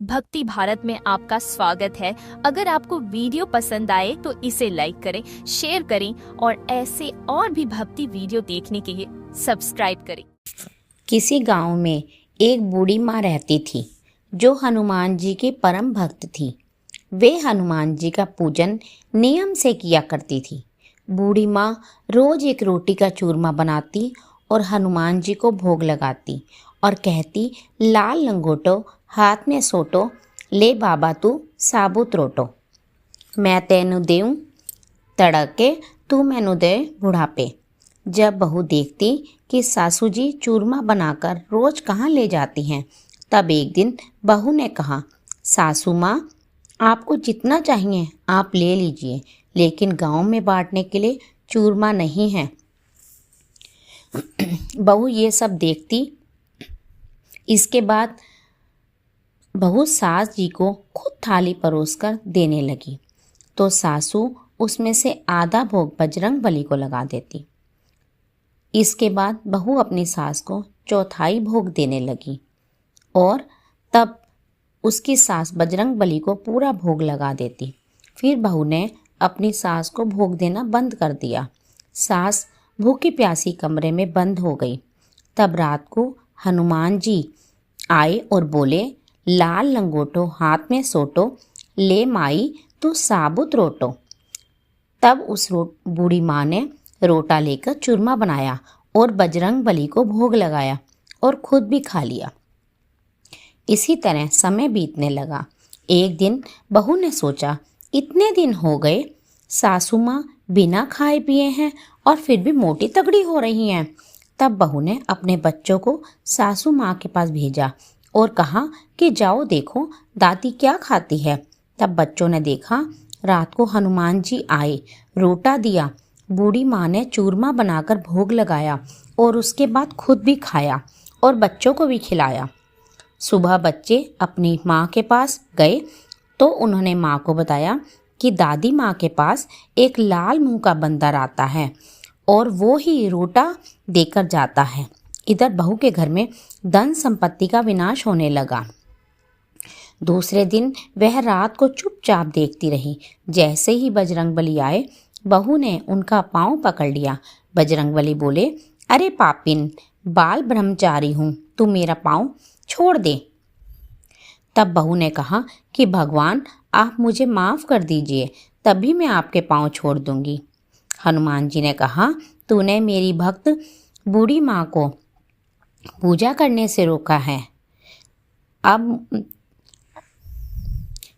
भक्ति भारत में आपका स्वागत है। अगर आपको वीडियो पसंद आए तो इसे लाइक करें, शेयर करें और ऐसे और भी भक्ति वीडियो देखने के लिए सब्सक्राइब करें। किसी गांव में एक बूढ़ी माँ रहती थी जो हनुमान जी की परम भक्त थी। वे हनुमान जी का पूजन नियम से किया करती थी। बूढ़ी माँ रोज एक रोटी का चूरमा बनाती और हनुमान जी को भोग लगाती और कहती, लाल लंगोटो हाथ में सोटो, ले बाबा तू साबुत रोटो। मैं तेनु देऊं तड़के, तू मैनू दे बुढ़ापे। जब बहू देखती कि सासू जी चूरमा बनाकर रोज कहाँ ले जाती हैं, तब एक दिन बहू ने कहा, सासू माँ आपको जितना चाहिए आप ले लीजिए, लेकिन गांव में बांटने के लिए चूरमा नहीं है। बहू ये सब देखती। इसके बाद बहू सास जी को खुद थाली परोसकर देने लगी तो सासू उसमें से आधा भोग बजरंग बली को लगा देती। इसके बाद बहू अपनी सास को चौथाई भोग देने लगी और तब उसकी सास बजरंग बली को पूरा भोग लगा देती। फिर बहू ने अपनी सास को भोग देना बंद कर दिया। सास भूखी प्यासी कमरे में बंद हो गई। तब रात को हनुमान जी आए और बोले, लाल लंगोटो हाथ में सोटो, ले माई तू साबुत रोटो। तब उस बूढ़ी माँ ने रोटा लेकर चूरमा बनाया और बजरंग बली को भोग लगाया और खुद भी खा लिया। इसी तरह समय बीतने लगा। एक दिन बहू ने सोचा, इतने दिन हो गए सासू माँ बिना खाए पिए हैं और फिर भी मोटी तगड़ी हो रही हैं। तब बहू ने अपने बच्चों को सासू माँ के पास भेजा और कहा कि जाओ देखो दादी क्या खाती है। तब बच्चों ने देखा, रात को हनुमान जी आए, रोटा दिया, बूढ़ी माँ ने चूरमा बनाकर भोग लगाया और उसके बाद खुद भी खाया और बच्चों को भी खिलाया। सुबह बच्चे अपनी माँ के पास गए तो उन्होंने माँ को बताया कि दादी माँ के पास एक लाल मुंह का बंदर आता है और वो ही रोटा देकर जाता है। इधर बहू के घर में धन संपत्ति का विनाश होने लगा। दूसरे दिन वह रात को चुपचाप देखती रही। जैसे ही बजरंगबली आए, बहू ने उनका पांव पकड़ लिया। बजरंगबली बोले, अरे पापिन, बाल ब्रह्मचारी हूँ, तू मेरा पांव छोड़ दे। तब बहू ने कहा कि भगवान आप मुझे माफ़ कर दीजिए, तभी मैं आपके पांव छोड़ दूंगी। हनुमान जी ने कहा, तूने मेरी भक्त बूढ़ी माँ को पूजा करने से रोका है, अब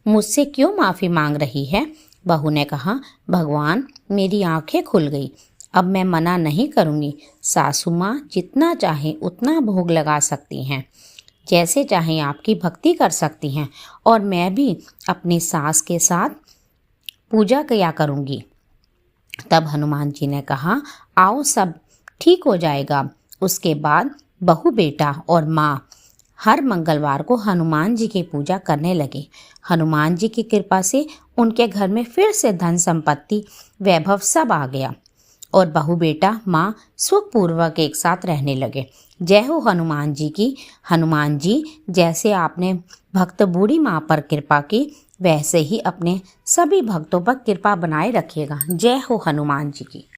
मुझसे क्यों माफ़ी मांग रही है? बहू ने कहा, भगवान मेरी आंखें खुल गई, अब मैं मना नहीं करूँगी। सासू माँ जितना चाहे उतना भोग लगा सकती हैं, जैसे चाहे आपकी भक्ति कर सकती हैं और मैं भी अपनी सास के साथ पूजा किया करूँगी। तब हनुमान जी ने कहा, आओ सब ठीक हो जाएगा। उसके बाद बहू बेटा और माँ हर मंगलवार को हनुमान जी की पूजा करने लगे। हनुमान जी की कृपा से उनके घर में फिर से धन संपत्ति वैभव सब आ गया और बहू बेटा माँ सुखपूर्वक एक साथ रहने लगे। जय हो हनुमान जी की। हनुमान जी, जैसे आपने भक्त बूढ़ी माँ पर कृपा की, वैसे ही अपने सभी भक्तों पर कृपा बनाए रखिएगा। जय हो हनुमान जी की।